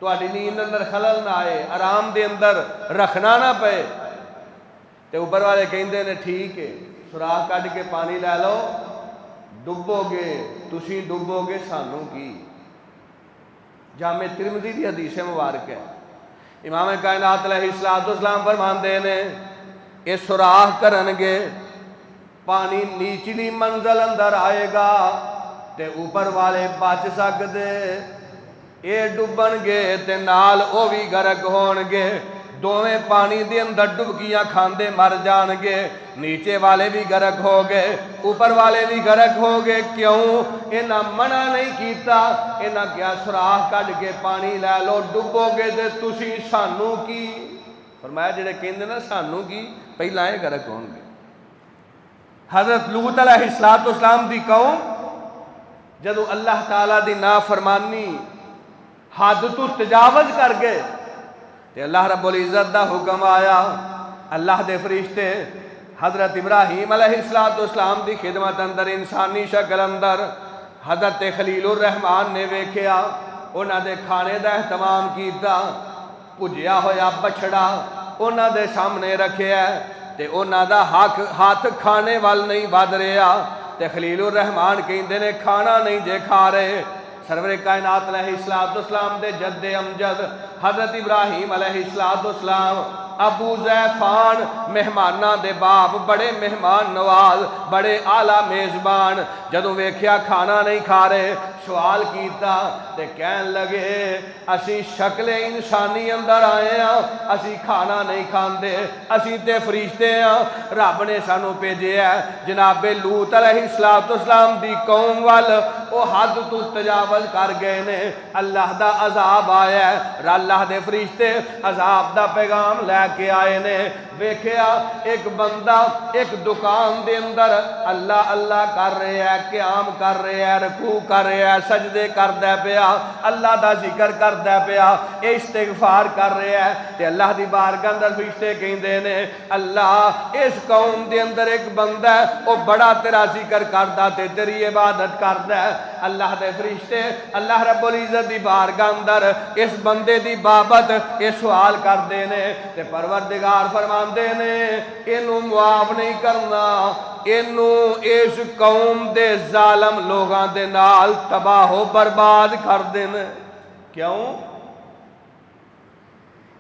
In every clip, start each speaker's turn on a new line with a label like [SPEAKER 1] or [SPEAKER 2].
[SPEAKER 1] تہاڈی نیند اندر خلل نہ آئے، آرام دے اندر رکھنا نہ پے، تے اوپر والے کہندے نے ٹھیک ہے سوراخ کڈ کے پانی لے لو، ڈبو گے تسی ڈبو گے سانوں کی۔ جامع ترمذی دی حدیث مبارک ہے، امام کائنات علیہ السلام فرماندے نے یہ سوراخ کرن گے، پانی نیچلی منزل اندر آئے گا تے اوپر والے بچ سکدے، اے ڈبن گے تے نال او بھی غرق ہون گے، دوویں پانی دے اندر ڈبکیاں کھاندے مر جان گے، نیچے والے بھی غرق ہو گئے اوپر والے بھی غرق ہو گئے۔ کیوں؟ انہاں منع نہیں کیتا، انہاں کیا سوراخ کڈ کے پانی لے لو، ڈبو گے تے تسی سانوں کی، فرمایا جڑے کہندے نا سانوں کی پہلا اے غرق ہون گے۔ حضرت لوط علیہ السلام دی قوم جدو اللہ تعالیٰ دی نافرمانی حد تو تجاوز کر گئے تے اللہ رب العزت دا حکم آیا، اللہ دے فرشتے حضرت ابراہیم علیہ السلام دی خدمت اندر انسانی شکل اندر حضرت خلیل الرحمان نے ویکھیا، انہاں دے کھانے دا اہتمام کیتا، پجیا ہویا بچڑا انہاں دے سامنے رکھیا تے انہاں دا ہاتھ کھانے وال نہیں ود رہا تے خلیل الرحمان کہندے نے کھانا نہیں جے کھا رہے۔ سرور کائنات علیہ السلام دے جد امجد حضرت ابراہیم علیہ السلام ابو زیفان مہمانہ دے باپ، بڑے مہمان نواز، بڑے اعلیٰ میزبان، جدوں ویکھیا کھانا نہیں کھا رہے سوال کیتا تے کہن لگے اسی شکل انسانی اندر آئے ہاں، اسی کھانا نہیں کھاندے، اسی تے فرشتے ہاں، رب نے سانو بھیجے ہے جناب لوط علیہ السلام دی قوم وال او حد تو تجاوز کر گئے نے، اللہ دا عذاب آیا ہے، اللہ دے فرشتے عذاب دا پیغام لے کے آئے نے۔ ویکھیا ایک بندہ ایک دکان دے اندر اللہ اللہ کر رہے ہیں، قیام کر رہے ہیں، رکوع کر رہے ہیں، سجدے کردہ پیا، اللہ دا ذکر کردہ پیا، استغفار کر رہے ہیں تے اللہ دی بارگاہ اندر فرشتے کہندے نے اللہ اس قوم دے اندر ایک بندہ ہے وہ بڑا تیرا ذکر کردہ تے تیری عبادت کردہ ہے۔ اللہ دے فرشتے اللہ رب العزت دی بارگاہ اندر اس بندے دی بابت یہ سوال کردے نے تے پروردگار فرماندے نے انہوں معاف نہیں کرنا، انہوں اس قوم دے ظالم لوگاں دے نال تباہ و برباد کر دینے۔ کیوں؟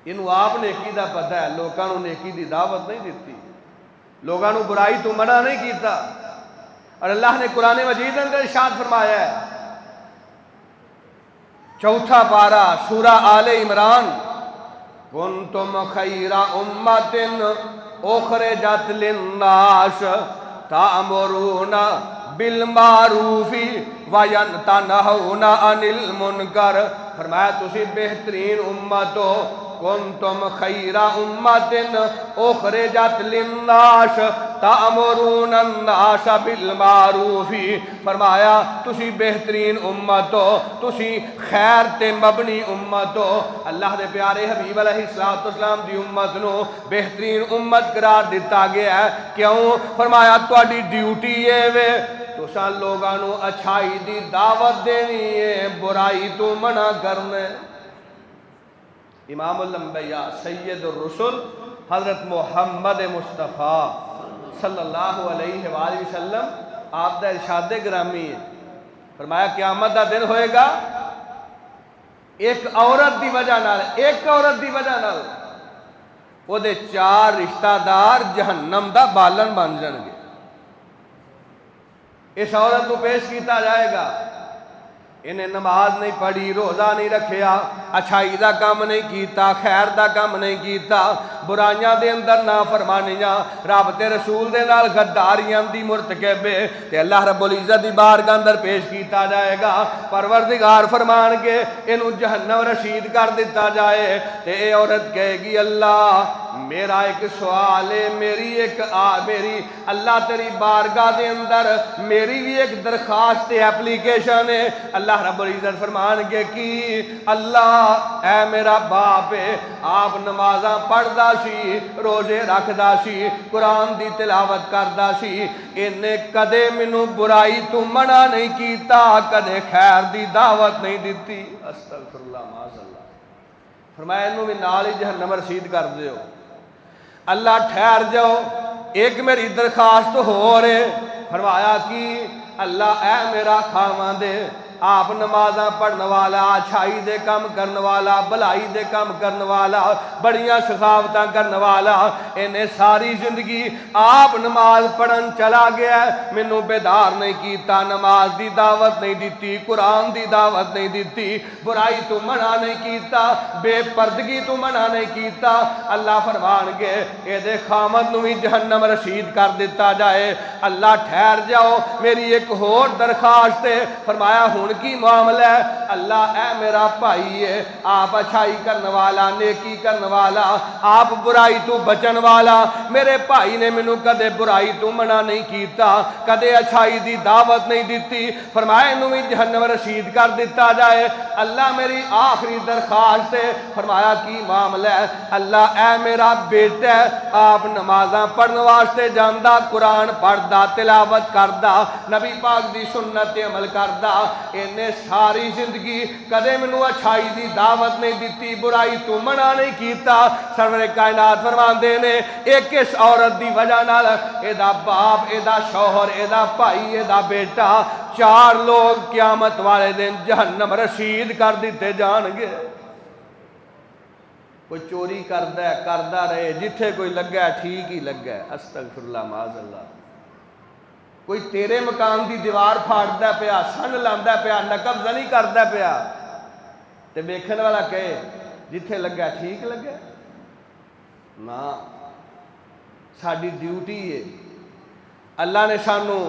[SPEAKER 1] انہوں آپ نیکی دا پتہ ہے، لوگاں نو نیکی دی دعوت نہیں دیتی، لوگاں نو برائی تو منع نہیں کیتا، اور اللہ نے قرآن مجید اندر ارشاد فرمایا ہے 4 پارہ سورہ آل عمران کنتم خیر امت اخرجت للناس تأمرون بالمعروف وینتنہون عن المنکر، فرمایا تسی بہترین امت ہو، کنتم خیر امت اخرجت للناس تأمرون الناس بالمعروف، فرمایا تسی بہترین امت ہو، تسی خیر تے مبنی امت ہو۔ اللہ دے پیارے حبیب علیہ السلام دی امت نو بہترین امت قرار دیتا گیا ہے۔ کیوں؟ فرمایا تواڈی ڈیوٹی یہ وے تساں لوگاں نو اچھائی دی دعوت دینی ہے، برائی تو منع کرنے۔ امام الانبیاء سید الرسل حضرت محمد مصطفیٰ صلی اللہ علیہ وآلہ وسلم آپ دا ارشاد گرامی ہے، فرمایا قیامت دا دن ہوئے گا ایک عورت دی وجہ نال وہ دے 4 رشتہ دار جہنم دا بالن بن جان گے۔ اس عورت کو پیش کیتا جائے گا، انہیں نماز نہیں پڑھی، روزہ نہیں رکھیا، اچھائی دا کام نہیں کیتا، خیر دا کام نہیں کیتا، برائیاں دے اندر نافرمانیاں، رب تے رسول دے نال غداریاں دی مرتکب ہے تے اللہ رب العزت دی بارگاہ اندر پیش کیتا جائے گا۔ پروردگار فرمان کے انہوں جہنم رسید کر دیتا جائے تے اے عورت کہے گی اللہ میرا ایک سوال ہے، میری اللہ تیری بارگاہ دے اندر میری بھی ایک درخواست اپلیکیشن ہے۔ اللہ رب العزت فرمان کے کی اللہ اے میرا باپ ہے، آپ نمازاں پڑھدا سی، روزے رکھدا سی، قرآن دی تلاوت کردا سی، انہیں کدے منو برائی تو منع نہیں کیتا، کدے خیر دی دعوت نہیں دیتی۔ استغفر اللہ معاذ اللہ۔ فرمایا انہوں بھی نال ہی جہنم رسید کر دیو۔ اللہ ٹھہر جاؤ، ایک میری درخواست ہو رہے۔ فرمایا کہ اللہ اے میرا خاوند دے، آپ نمازاں پڑھنے والا، اچھائی دے کام کرنے والا، بھلائی دے کام کرنے والا، بڑیاں سخاوتاں کرنے والا، انہیں ساری زندگی آپ نماز پڑھن چلا گیا، مینوں بیدار نہیں کیتا، نماز دی دعوت نہیں دیتی، قرآن دی دعوت نہیں دیتی، برائی تو منع نہیں کیتا، بے پردگی تو منع نہیں کیتا۔ اللہ فرمان گے اے دے خامد نو ہی جہنم رسید کر دیتا جائے۔ اللہ ٹھہر جاؤ، میری ایک اور درخواست ہے۔ فرمایا ہن کی معاملہ ہے؟ اللہ اے میرا بھائی ہے، آپ اچھائی کرنے والا، نیکی کرنے والا، آپ برائی تو بچن والا، میرے بھائی نے مینوں کدے برائی تو منع نہیں کیتا، کدے اچھائی دی دعوت نہیں دیتی۔ فرمایا انہوں بھی جہنم رسید کر دیتا جائے۔ اللہ میری آخری درخواست ہے۔ فرمایا کی معاملہ ہے؟ اللہ اے میرا بیٹا ہے، آپ نمازاں پڑھنے واسطے جاندا، قرآن پڑھدا، تلاوت کردا، نبی پاک دی سنت عمل کردا، انہیں ساری زندگی کدے منو اچھائی دی دعوت نہیں دیتی، برائی تو منع نہیں کیتا۔ سرور کائنات فرماندے نے ایک اس عورت دی وجہ نال ایدا باپ، ایدا شوہر، ایدا بھائی، ایدا بیٹا، 4 لوگ قیامت والے دن جہنم رسید کر دیتے جان گے۔ کوئی چوری کردہ رہے، جتھے کوئی لگا ہے ٹھیک ہی لگا ہے، استغفراللہ معاذ اللہ۔ کوئی تیرے مکان دی دیوار پھاڑدا پیا، سن لاندا پیا، نقب زنی کردا پیا، تے ویکھن والا کہے جتھے لگا ٹھیک لگا۔ نا، ساڈی ڈیوٹی ہے۔ اللہ نے سانو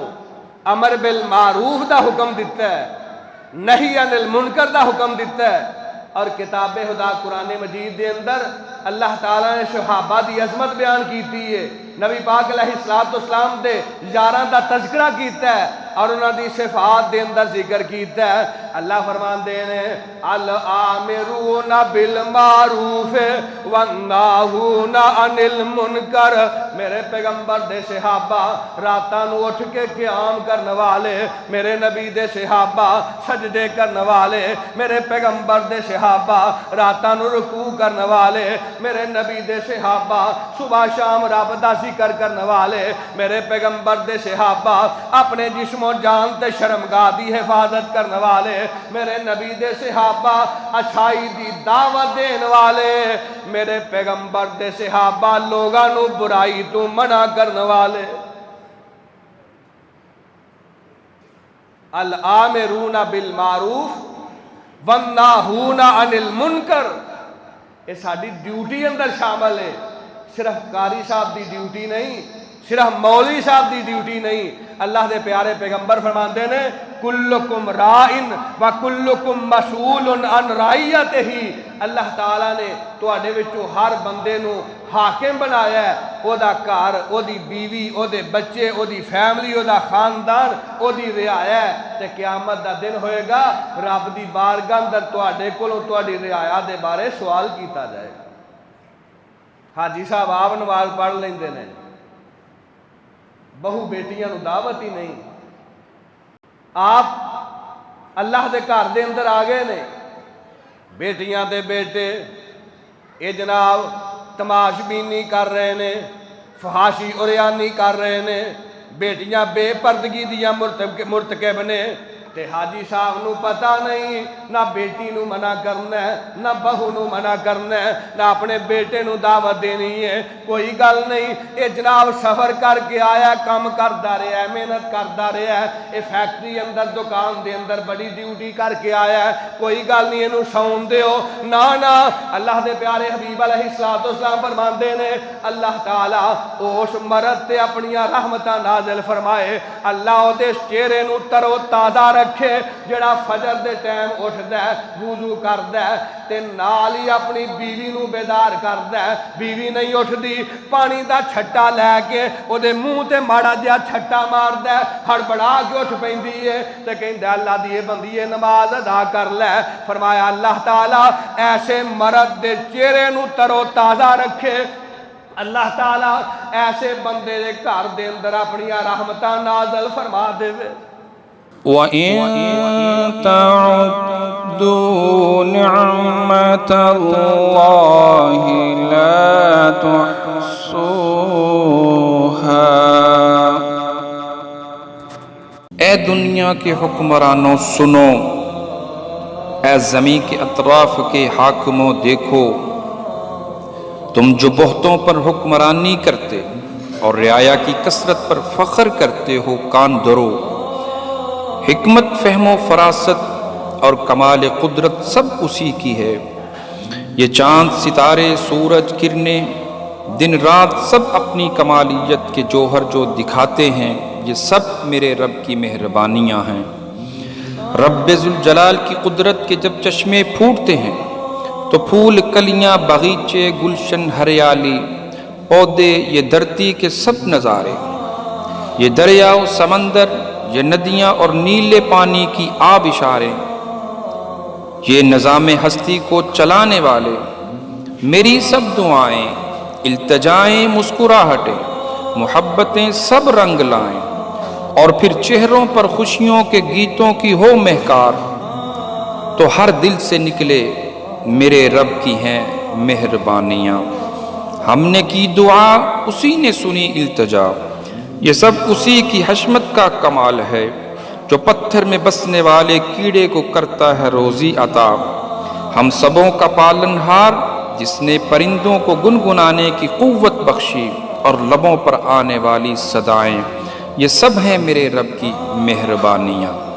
[SPEAKER 1] امر بالمعروف دا حکم دیتا ہے، نہی عن المنکر دا حکم دیتا ہے، اور کتاب خدا قرآن مجید دے اندر اللہ تعالیٰ نے صحابہ دی عظمت بیان کیتی ہے، نبی پاک علیہ السلام دے یاراں دا تذکرہ کیتا ہے، اور انہاں دی صفات دے اندر ذکر کیتا ہے۔ اللہ فرمان دے نے الآمرون بالمعروف والناہون عن المنکر، میرے پیغمبر دے صحابہ راتاں نو اٹھ کے قیام کرنے والے، میرے نبی دے صحابہ سجدے کرنے والے، میرے پیغمبر دے صحابہ راتاں نو رکوع کرنے والے، میرے نبی دے صحابہ صبح شام رب دا ذکر کرنے والے، میرے پیغمبر دے صحابہ اپنے جسم و جان تے شرمگاہ دی حفاظت کرنے والے، میرے نبی دے صحابہ اچھائی دی دعوت دین والے، میرے پیغمبر دے صحابہ لوگاں نو برائی تو منع کرنے والے۔ الآمرون بالمعروف والناہون عن المنکر، یہ ساری ڈیوٹی اندر شامل ہے۔ صرف قاری صاحب دی ڈیوٹی نہیں، صرف مولوی صاحب دی ڈیوٹی نہیں۔ اللہ دے پیارے پیغمبر فرماندے نے کلکم رائن و کلکم مسئول عن رعیتہ، اللہ تعالیٰ نے تواڈے وچوں ہر بندے نو حاکم بنایا ہے، او دا گھر، او دی بیوی، او دے بچے، او دی فیملی، او دا خاندان، او دی رعایا ہے، تے قیامت دا دن ہوئے گا رب دی بارگاہ اندر تواڈے کولوں تواڈی رعایا دے بارے سوال کیتا جائے گا۔ حاجی صاحب آپ نماز پڑھ لیندے نے، بہو بیٹیاں نو دعوت ہی نہیں، آپ اللہ دے گھر دے اندر آ گئے نے، بیٹیاں دے بیٹے اے جناب تماش بینی کر رہے نے، فحاشی اریانی کر رہے نے، بیٹیاں بے پردگی دیاں مرتکب نے، تے حاجی صاحب نو پتہ نہیں نہ بیٹی نو منع کرنا ہے، نہ بہو نو منع کرنا ہے، نہ اپنے بیٹے نو دعوت دینی ہے، کوئی گل نہیں۔ اے جناب سفر کر کے آیا، کام کردا رہا ہے، محنت کردا رہا ہے، اے فیکٹری اندر دکان دے اندر بڑی ڈیوٹی کر کے آیا ہے، کوئی گل نہیں اینو سون دیو، نا اللہ دے پیارے حبیب علیہ السلام فرماندے نے اللہ تعالیٰ اس مرد تے اپنیاں رحمتاں نازل فرمائے، اللہ او دے چہرے نو تر و تازہ رکھے، جڑا فجر دے ٹائم اٹھدا ہے، وضو کردا ہے تے نال ہی اپنی بیوی نو بیدار کردا ہے، بیوی نہیں اٹھدی، پانی دا چھٹا لے کے او دے منہ تے ماڑا جہا چھٹا ماردا ہے، ہڑبڑا کے اٹھ پیندی ہے تے کہندا اللہ دی بندیے نماز ادا کر لے۔ فرمایا اللہ تعالیٰ ایسے مرد دے چہرے نو تر و تازہ رکھے، اللہ تعالیٰ ایسے بندے دے گھر دے اندر اپنی رحمتاں نازل فرما دے۔
[SPEAKER 2] وَإِن تَعُدُّوا نِعْمَةَ اللَّهِ لَا تُحْصُوهَا۔ اے دنیا کے حکمرانوں سنو، اے زمین کے اطراف کے حاکموں دیکھو، تم جو بہتوں پر حکمرانی کرتے اور رعایا کی کثرت پر فخر کرتے ہو، کان دھرو۔ حکمت، فہم و فراست اور کمال قدرت سب اسی کی ہے۔ یہ چاند، ستارے، سورج، کرنیں، دن رات سب اپنی کمالیت کے جوہر جو دکھاتے ہیں، یہ سب میرے رب کی مہربانیاں ہیں۔ رب ذوالجلال کی قدرت کے جب چشمے پھوٹتے ہیں تو پھول، کلیاں، باغیچے، گلشن، ہریالی، پودے، یہ دھرتی کے سب نظارے، یہ دریا و سمندر، یہ ندیاں اور نیلے پانی کی آب اشارے، یہ نظام ہستی کو چلانے والے، میری سب دعائیں، التجائیں، مسکراہٹیں، محبتیں سب رنگ لائیں، اور پھر چہروں پر خوشیوں کے گیتوں کی ہو مہکار، تو ہر دل سے نکلے میرے رب کی ہیں مہربانیاں۔ ہم نے کی دعا، اسی نے سنی التجا، یہ سب اسی کی حشمت کا کمال ہے، جو پتھر میں بسنے والے کیڑے کو کرتا ہے روزی عطا۔ ہم سبوں کا پالن ہار، جس نے پرندوں کو گنگنانے کی قوت بخشی اور لبوں پر آنے والی صدائیں، یہ سب ہیں میرے رب کی مہربانیاں۔